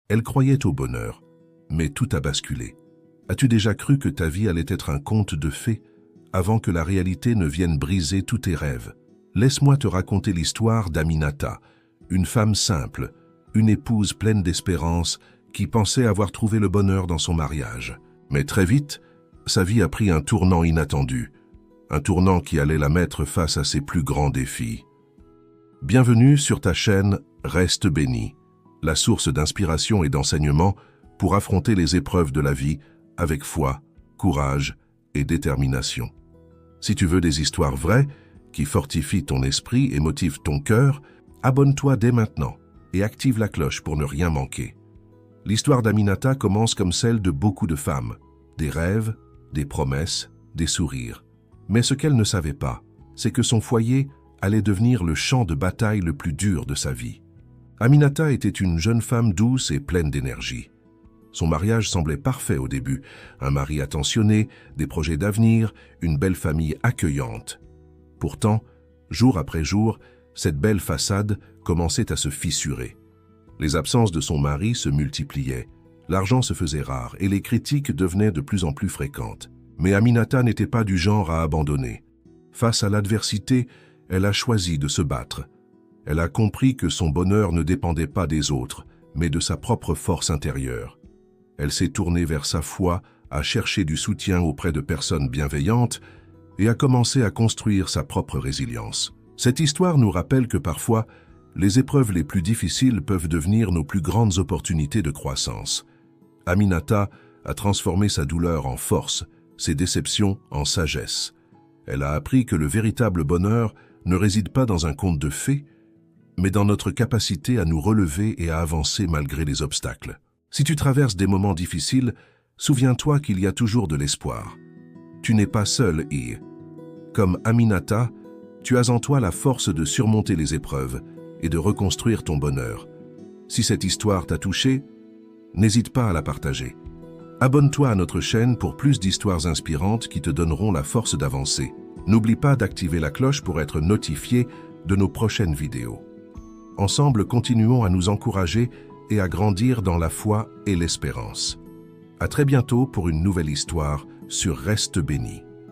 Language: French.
Elle croyait au bonheur, mais tout a basculé. As-tu déjà cru que ta vie allait être un conte de fées avant que la réalité ne vienne briser tous tes rêves? Laisse-moi te raconter l'histoire d'Aminata, une femme simple, une épouse pleine d'espérance qui pensait avoir trouvé le bonheur dans son mariage. Mais très vite, sa vie a pris un tournant inattendu, un tournant qui allait la mettre face à ses plus grands défis. Bienvenue sur ta chaîne Reste béni, la source d'inspiration et d'enseignement pour affronter les épreuves de la vie avec foi, courage et détermination. Si tu veux des histoires vraies qui fortifient ton esprit et motivent ton cœur, abonne-toi dès maintenant et active la cloche pour ne rien manquer. L'histoire d'Aminata commence comme celle de beaucoup de femmes, des rêves, des promesses, des sourires. Mais ce qu'elle ne savait pas, c'est que son foyer allait devenir le champ de bataille le plus dur de sa vie. Aminata était une jeune femme douce et pleine d'énergie. Son mariage semblait parfait au début, un mari attentionné, des projets d'avenir, une belle famille accueillante. Pourtant, jour après jour, cette belle façade commençait à se fissurer. Les absences de son mari se multipliaient, l'argent se faisait rare et les critiques devenaient de plus en plus fréquentes. Mais Aminata n'était pas du genre à abandonner. Face à l'adversité, elle a choisi de se battre. Elle a compris que son bonheur ne dépendait pas des autres, mais de sa propre force intérieure. Elle s'est tournée vers sa foi, a cherché du soutien auprès de personnes bienveillantes et a commencé à construire sa propre résilience. Cette histoire nous rappelle que parfois, les épreuves les plus difficiles peuvent devenir nos plus grandes opportunités de croissance. Aminata a transformé sa douleur en force, ses déceptions en sagesse. Elle a appris que le véritable bonheur ne réside pas dans un conte de fées, mais dans notre capacité à nous relever et à avancer malgré les obstacles. Si tu traverses des moments difficiles, souviens-toi qu'il y a toujours de l'espoir. Tu n'es pas seul et, comme Aminata, tu as en toi la force de surmonter les épreuves et de reconstruire ton bonheur. Si cette histoire t'a touché, n'hésite pas à la partager. Abonne-toi à notre chaîne pour plus d'histoires inspirantes qui te donneront la force d'avancer. N'oublie pas d'activer la cloche pour être notifié de nos prochaines vidéos. Ensemble, continuons à nous encourager et à grandir dans la foi et l'espérance. À très bientôt pour une nouvelle histoire sur Reste béni.